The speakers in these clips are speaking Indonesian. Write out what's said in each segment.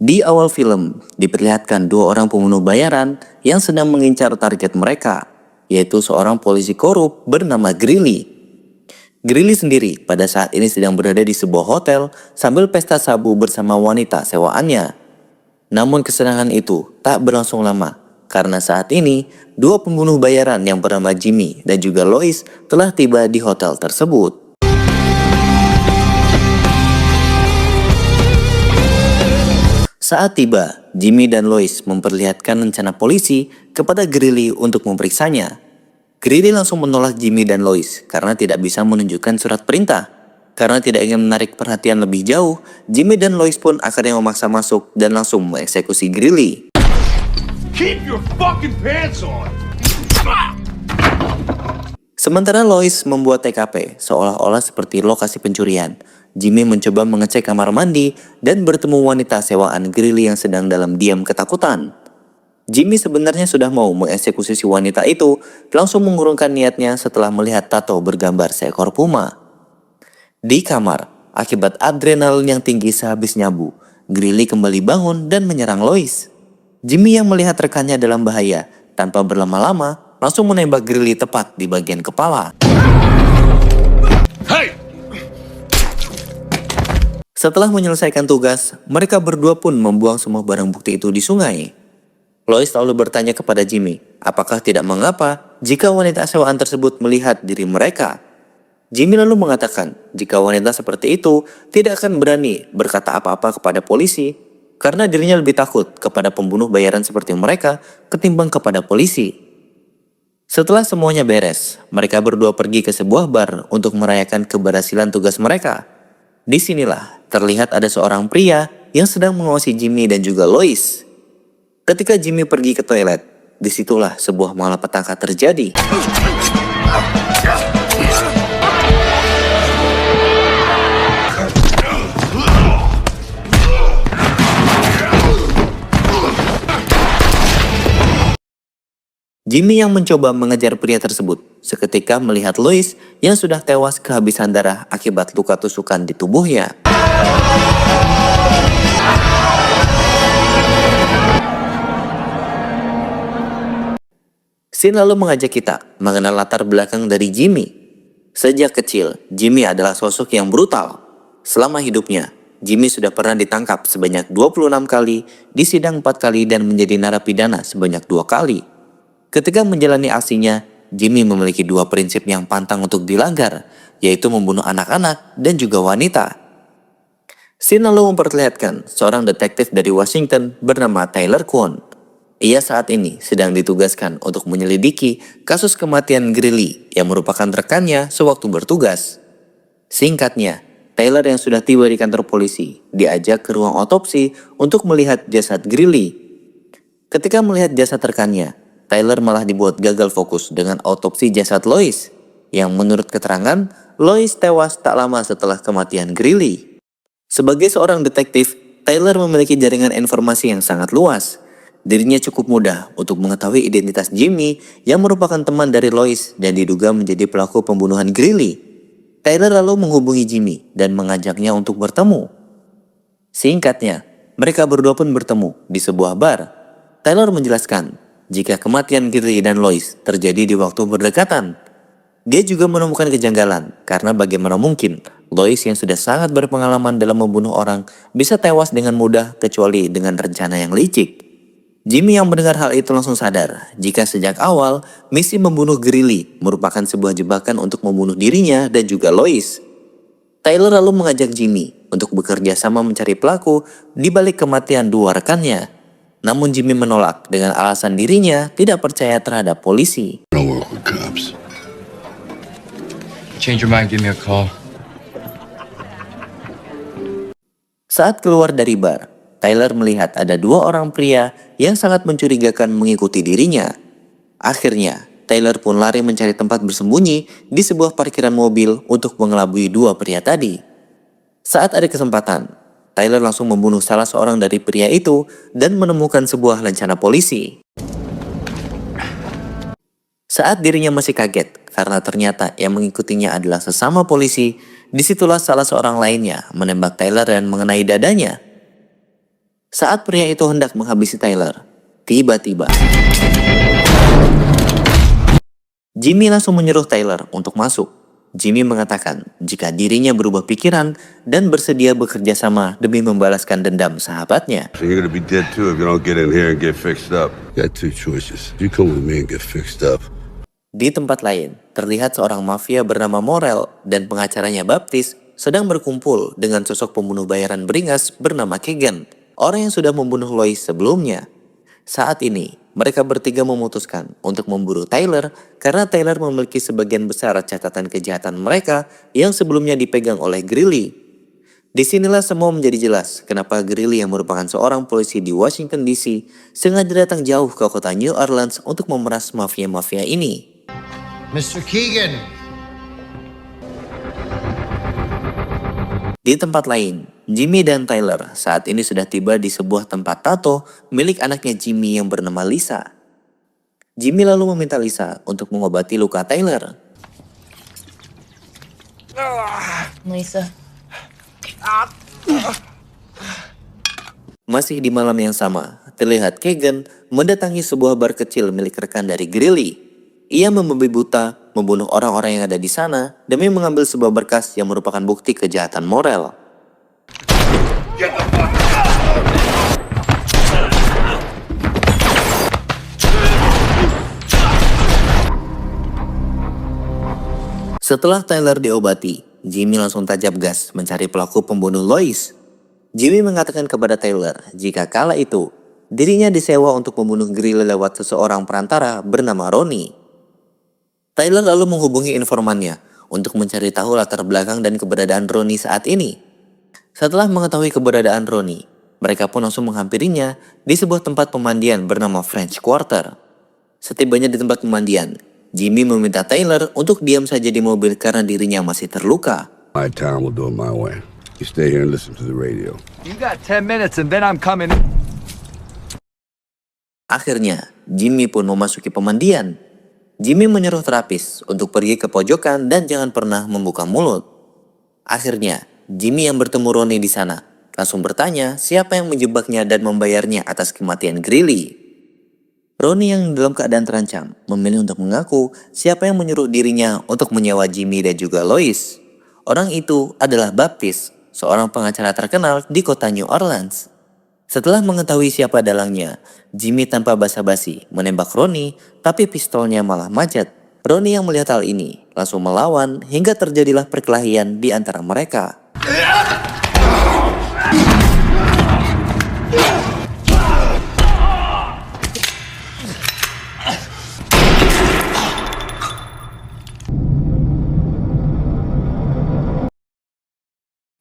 Di awal film, diperlihatkan dua orang pembunuh bayaran yang sedang mengincar target mereka, yaitu seorang polisi korup bernama Greeley. Greeley sendiri pada saat ini sedang berada di sebuah hotel sambil pesta sabu bersama wanita sewaannya. Namun kesenangan itu tak berlangsung lama, karena saat ini dua pembunuh bayaran yang bernama Jimmy dan juga Lois telah tiba di hotel tersebut. Saat tiba, Jimmy dan Lois memperlihatkan rencana polisi kepada Greeley untuk memeriksanya. Greeley langsung menolak Jimmy dan Lois karena tidak bisa menunjukkan surat perintah. Karena tidak ingin menarik perhatian lebih jauh, Jimmy dan Lois pun akhirnya memaksa masuk dan langsung mengeksekusi Greeley. Keep your fucking pants on! Sementara Lois membuat TKP seolah-olah seperti lokasi pencurian. Jimmy mencoba mengecek kamar mandi dan bertemu wanita sewaan Greeley yang sedang dalam diam ketakutan. Jimmy sebenarnya sudah mau mengeksekusi si wanita itu, langsung mengurungkan niatnya setelah melihat tato bergambar seekor puma. Di kamar, akibat adrenalin yang tinggi sehabis nyabu, Greeley kembali bangun dan menyerang Lois. Jimmy yang melihat rekannya dalam bahaya, tanpa berlama-lama, langsung menembak Greeley tepat di bagian kepala. Hey! Setelah menyelesaikan tugas, mereka berdua pun membuang semua barang bukti itu di sungai. Lois lalu bertanya kepada Jimmy, apakah tidak mengapa jika wanita sewaan tersebut melihat diri mereka. Jimmy lalu mengatakan, jika wanita seperti itu tidak akan berani berkata apa-apa kepada polisi, karena dirinya lebih takut kepada pembunuh bayaran seperti mereka ketimbang kepada polisi. Setelah semuanya beres, mereka berdua pergi ke sebuah bar untuk merayakan keberhasilan tugas mereka. Disinilah terlihat ada seorang pria yang sedang mengawasi Jimmy dan juga Lois. Ketika Jimmy pergi ke toilet, disitulah sebuah malapetaka terjadi. Jimmy yang mencoba mengejar pria tersebut seketika melihat Lois yang sudah tewas kehabisan darah akibat luka tusukan di tubuhnya. Scene lalu mengajak kita mengenal latar belakang dari Jimmy. Sejak kecil, Jimmy adalah sosok yang brutal. Selama hidupnya, Jimmy sudah pernah ditangkap sebanyak 26 kali, disidang 4 kali dan menjadi narapidana sebanyak 2 kali. Ketika menjalani aksinya, Jimmy memiliki dua prinsip yang pantang untuk dilanggar, yaitu membunuh anak-anak dan juga wanita. Scene lalu memperlihatkan seorang detektif dari Washington bernama Tyler Kwon. Ia saat ini sedang ditugaskan untuk menyelidiki kasus kematian Greeley yang merupakan rekannya sewaktu bertugas. Singkatnya, Tyler yang sudah tiba di kantor polisi diajak ke ruang otopsi untuk melihat jasad Greeley. Ketika melihat jasad rekannya, Tyler malah dibuat gagal fokus dengan autopsi jasad Lois, yang menurut keterangan, Lois tewas tak lama setelah kematian Greeley. Sebagai seorang detektif, Tyler memiliki jaringan informasi yang sangat luas. Dirinya cukup mudah untuk mengetahui identitas Jimmy yang merupakan teman dari Lois dan diduga menjadi pelaku pembunuhan Greeley. Tyler lalu menghubungi Jimmy dan mengajaknya untuk bertemu. Singkatnya, mereka berdua pun bertemu di sebuah bar. Tyler menjelaskan, jika kematian Greeley dan Lois terjadi di waktu berdekatan. Dia juga menemukan kejanggalan karena bagaimana mungkin Lois yang sudah sangat berpengalaman dalam membunuh orang bisa tewas dengan mudah kecuali dengan rencana yang licik. Jimmy yang mendengar hal itu langsung sadar jika sejak awal misi membunuh Greeley merupakan sebuah jebakan untuk membunuh dirinya dan juga Lois. Tyler lalu mengajak Jimmy untuk bekerja sama mencari pelaku di balik kematian dua rekannya. Namun Jimmy menolak dengan alasan dirinya tidak percaya terhadap polisi. Change your mind, give me a call. Saat keluar dari bar, Tyler melihat ada dua orang pria yang sangat mencurigakan mengikuti dirinya. Akhirnya, Tyler pun lari mencari tempat bersembunyi di sebuah parkiran mobil untuk mengelabui dua pria tadi. Saat ada kesempatan, Tyler langsung membunuh salah seorang dari pria itu dan menemukan sebuah lencana polisi. Saat dirinya masih kaget karena ternyata yang mengikutinya adalah sesama polisi, disitulah salah seorang lainnya menembak Tyler dan mengenai dadanya. Saat pria itu hendak menghabisi Tyler, tiba-tiba Jimmy langsung menyuruh Tyler untuk masuk. Jimmy mengatakan jika dirinya berubah pikiran dan bersedia bekerja sama demi membalaskan dendam sahabatnya. So you're gonna be dead too if you don't get in here and get fixed up. You got two choices. You come with me and get fixed up. Di tempat lain, terlihat seorang mafia bernama Morel dan pengacaranya Baptist sedang berkumpul dengan sosok pembunuh bayaran beringas bernama Keegan, orang yang sudah membunuh Lois sebelumnya. Saat ini, mereka bertiga memutuskan untuk memburu Tyler karena Tyler memiliki sebagian besar catatan kejahatan mereka yang sebelumnya dipegang oleh Greeley. Disinilah semua menjadi jelas kenapa Greeley yang merupakan seorang polisi di Washington DC sengaja datang jauh ke kota New Orleans untuk memeras mafia-mafia ini. Mr. Keegan. Di tempat lain, Jimmy dan Tyler saat ini sudah tiba di sebuah tempat tato milik anaknya Jimmy yang bernama Lisa. Jimmy lalu meminta Lisa untuk mengobati luka Tyler. Lisa. Masih di malam yang sama, terlihat Keegan mendatangi sebuah bar kecil milik rekan dari Greeley. Ia membabi buta, membunuh orang-orang yang ada di sana demi mengambil sebuah berkas yang merupakan bukti kejahatan Morel. Setelah Tyler diobati, Jimmy langsung tajam gas mencari pelaku pembunuh Lois. Jimmy mengatakan kepada Tyler jika kala itu dirinya disewa untuk membunuh Greeley lewat seseorang perantara bernama Ronnie. Tyler lalu menghubungi informannya untuk mencari tahu latar belakang dan keberadaan Ronnie saat ini. Setelah mengetahui keberadaan Ronnie, mereka pun langsung menghampirinya di sebuah tempat pemandian bernama French Quarter. Setibanya di tempat pemandian, Jimmy meminta Tyler untuk diam saja di mobil karena dirinya masih terluka. My town will do it my way. You stay here and listen to the radio. You got 10 minutes and then I'm coming. Akhirnya, Jimmy pun memasuki pemandian. Jimmy menyuruh terapis untuk pergi ke pojokan dan jangan pernah membuka mulut. Akhirnya, Jimmy yang bertemu Ronnie di sana langsung bertanya siapa yang menjebaknya dan membayarnya atas kematian Greeley. Ronnie yang dalam keadaan terancam memilih untuk mengaku siapa yang menyuruh dirinya untuk menyewa Jimmy dan juga Lois. Orang itu adalah Baptist, seorang pengacara terkenal di kota New Orleans. Setelah mengetahui siapa dalangnya, Jimmy tanpa basa-basi menembak Ronnie, tapi pistolnya malah macet. Ronnie yang melihat hal ini langsung melawan hingga terjadilah perkelahian di antara mereka.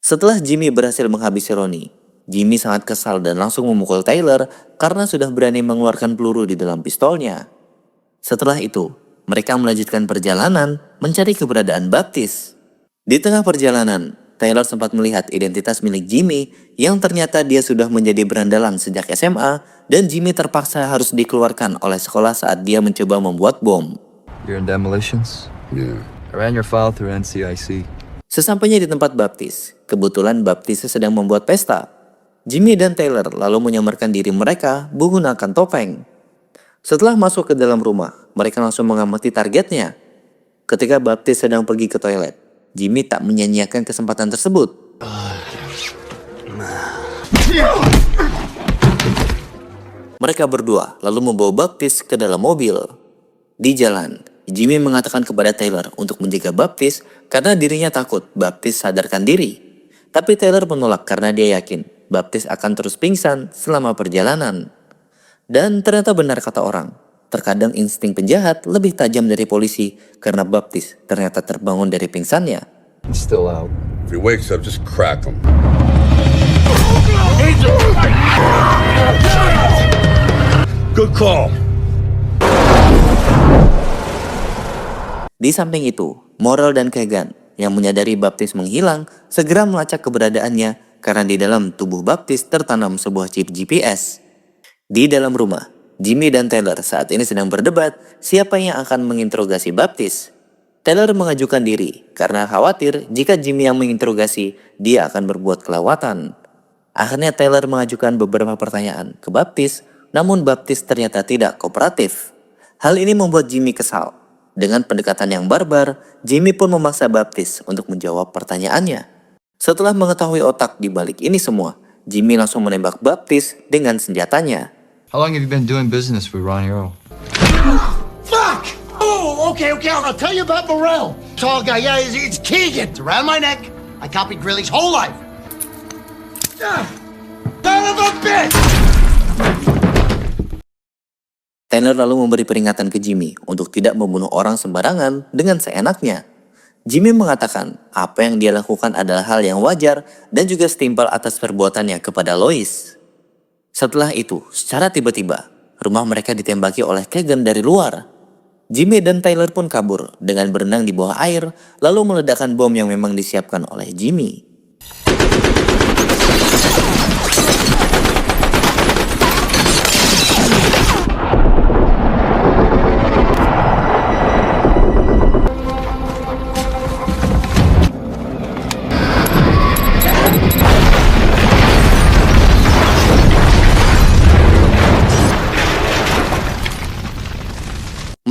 Setelah Jimmy berhasil menghabisi Ronnie, Jimmy sangat kesal dan langsung memukul Tyler karena sudah berani mengeluarkan peluru di dalam pistolnya. Setelah itu, mereka melanjutkan perjalanan mencari keberadaan Baptist. Di tengah perjalanan, Tyler sempat melihat identitas milik Jimmy yang ternyata dia sudah menjadi berandalan sejak SMA dan Jimmy terpaksa harus dikeluarkan oleh sekolah saat dia mencoba membuat bom. You're in demolitions? Yeah. I ran your file through NCIC. Sesampainya di tempat Baptist, kebetulan Baptist sedang membuat pesta. Jimmy dan Tyler lalu menyamarkan diri mereka menggunakan topeng. Setelah masuk ke dalam rumah, mereka langsung mengamati targetnya. Ketika Baptist sedang pergi ke toilet, Jimmy tak menyanyiakan kesempatan tersebut. Mereka berdua lalu membawa Baptist ke dalam mobil. Di jalan, Jimmy mengatakan kepada Tyler untuk menjaga Baptist karena dirinya takut Baptist sadarkan diri. Tapi Tyler menolak karena dia yakin Baptist akan terus pingsan selama perjalanan. Dan ternyata benar kata orang, terkadang insting penjahat lebih tajam dari polisi karena Baptist ternyata terbangun dari pingsannya. He's still out. If he wakes up, just crack him. Good call. Di samping itu, Morel dan Keegan yang menyadari Baptist menghilang segera melacak keberadaannya karena di dalam tubuh Baptist tertanam sebuah chip GPS. Di dalam rumah, Jimmy dan Tyler saat ini sedang berdebat siapa yang akan menginterogasi Baptist. Tyler mengajukan diri karena khawatir jika Jimmy yang menginterogasi, dia akan berbuat kelewatan. Akhirnya Taylor mengajukan beberapa pertanyaan ke Baptiste, namun Baptiste ternyata tidak kooperatif. Hal ini membuat Jimmy kesal. Dengan pendekatan yang barbar, Jimmy pun memaksa Baptiste untuk menjawab pertanyaannya. Setelah mengetahui otak di balik ini semua, Jimmy langsung menembak Baptiste dengan senjatanya. How long have you been doing business with Ronnie Earl? Fuck! Oh, okay. I'll tell you about Morel. Tall guy, yeah, it's Keegan. It's around my neck. I copied Grilly's whole life. Son of a bitch! Tanner lalu memberi peringatan ke Jimmy untuk tidak membunuh orang sembarangan dengan seenaknya. Jimmy mengatakan apa yang dia lakukan adalah hal yang wajar dan juga setimpal atas perbuatannya kepada Lois. Setelah itu, secara tiba-tiba, rumah mereka ditembaki oleh Keegan dari luar. Jimmy dan Tyler pun kabur dengan berenang di bawah air, lalu meledakkan bom yang memang disiapkan oleh Jimmy.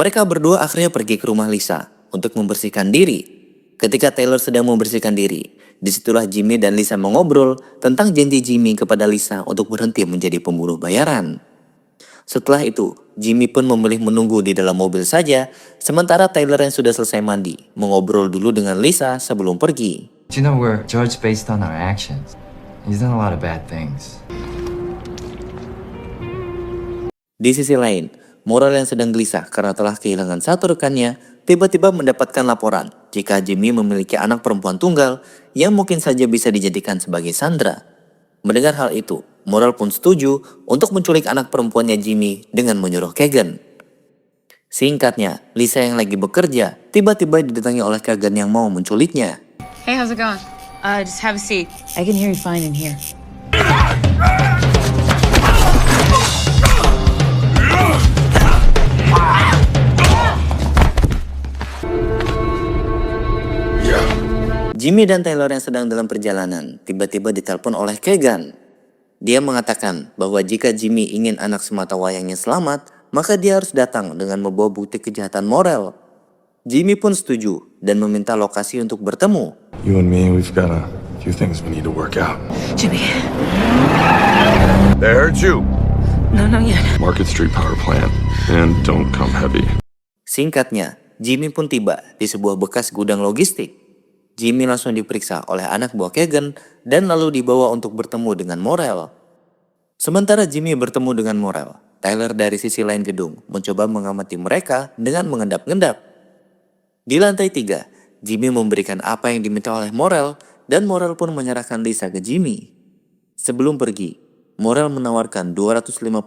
Mereka berdua akhirnya pergi ke rumah Lisa untuk membersihkan diri. Ketika Taylor sedang membersihkan diri, disitulah Jimmy dan Lisa mengobrol tentang janji Jimmy kepada Lisa untuk berhenti menjadi pembunuh bayaran. Setelah itu, Jimmy pun memilih menunggu di dalam mobil saja, sementara Taylor yang sudah selesai mandi mengobrol dulu dengan Lisa sebelum pergi. Do you know we're judged based on our actions? He's done a lot of bad things. Di sisi lain, Morel yang sedang gelisah karena telah kehilangan satu rekannya, tiba-tiba mendapatkan laporan jika Jimmy memiliki anak perempuan tunggal yang mungkin saja bisa dijadikan sebagai sandera. Mendengar hal itu, Morel pun setuju untuk menculik anak perempuannya Jimmy dengan menyuruh Keegan. Singkatnya, Lisa yang lagi bekerja tiba-tiba didatangi oleh Keegan yang mau menculiknya. Hey, how's it going? Just have a seat. I can hear you fine in here. Jimmy dan Taylor yang sedang dalam perjalanan tiba-tiba ditelepon oleh Keegan. Dia mengatakan bahwa jika Jimmy ingin anak semata wayangnya selamat, maka dia harus datang dengan membawa bukti kejahatan Morel. Jimmy pun setuju dan meminta lokasi untuk bertemu. You and me, we've got a few things we need to work out. Jimmy. They heard you. No, not yet. Market Street Power Plant. And don't come heavy. Singkatnya, Jimmy pun tiba di sebuah bekas gudang logistik. Jimmy langsung diperiksa oleh anak buah Keegan dan lalu dibawa untuk bertemu dengan Morel. Sementara Jimmy bertemu dengan Morel, Tyler dari sisi lain gedung mencoba mengamati mereka dengan mengendap-endap. Di lantai 3, Jimmy memberikan apa yang diminta oleh Morel dan Morel pun menyerahkan Lisa ke Jimmy. Sebelum pergi, Morel menawarkan $250,000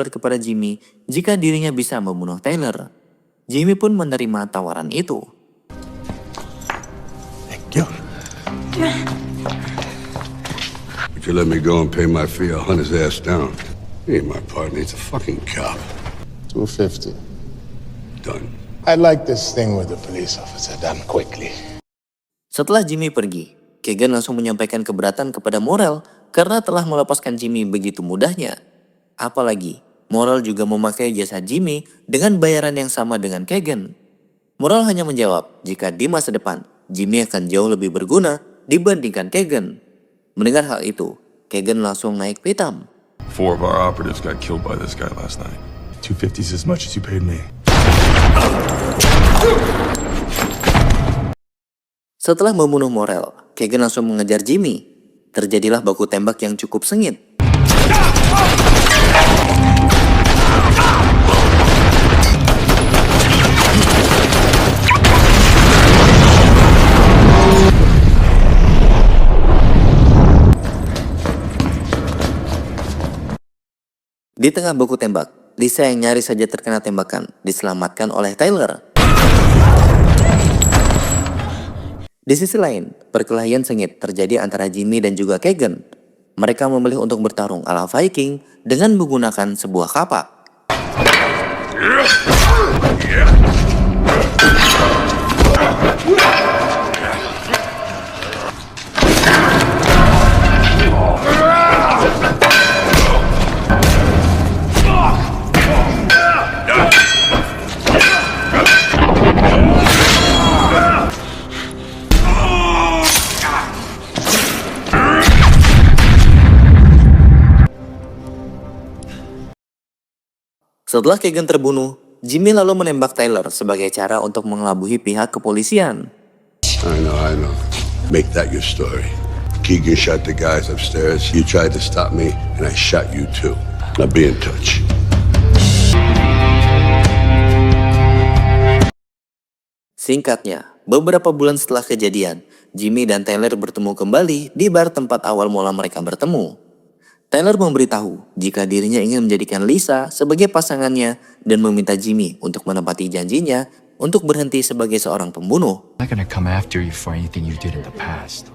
kepada Jimmy jika dirinya bisa membunuh Tyler. Jimmy pun menerima tawaran itu. Would you let me go and pay my fee? I'll hunt his ass down. He ain't my partner. He's a fucking cop. 250. Done. I'd like this thing with the police officer done quickly. Setelah Jimmy pergi, Keegan langsung menyampaikan keberatan kepada Morel karena telah melepaskan Jimmy begitu mudahnya. Apalagi, Morel juga memakai jasa Jimmy dengan bayaran yang sama dengan Keegan. Morel hanya menjawab jika di masa depan, Jimmy akan jauh lebih berguna dibandingkan Keegan. Mendengar hal itu, Keegan langsung naik pitam. 4 of our operatives got killed by this guy last night. 250 is as much as you paid me. Setelah membunuh Morel, Keegan langsung mengejar Jimmy. Terjadilah baku tembak yang cukup sengit. Di tengah baku tembak, Lisa yang nyaris saja terkena tembakan diselamatkan oleh Tyler. Di sisi lain, perkelahian sengit terjadi antara Jimmy dan juga Keegan. Mereka memilih untuk bertarung ala Viking dengan menggunakan sebuah kapak. Setelah Keegan terbunuh, Jimmy lalu menembak Tyler sebagai cara untuk mengelabui pihak kepolisian. I know. Make that your story. Keegan shot the guys upstairs. You tried to stop me, and I shot you too. Now be in touch. Singkatnya, beberapa bulan setelah kejadian, Jimmy dan Tyler bertemu kembali di bar tempat awal mula mereka bertemu. Tyler memberitahu jika dirinya ingin menjadikan Lisa sebagai pasangannya dan meminta Jimmy untuk menepati janjinya untuk berhenti sebagai seorang pembunuh. I'm not gonna come after you for anything you did in the past.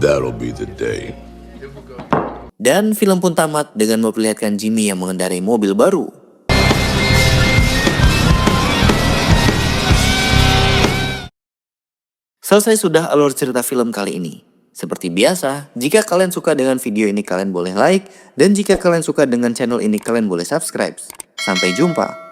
That'll be the day. Dan film pun tamat dengan memperlihatkan Jimmy yang mengendarai mobil baru. Selesai sudah alur cerita film kali ini. Seperti biasa, jika kalian suka dengan video ini kalian boleh like, dan jika kalian suka dengan channel ini kalian boleh subscribe. Sampai jumpa.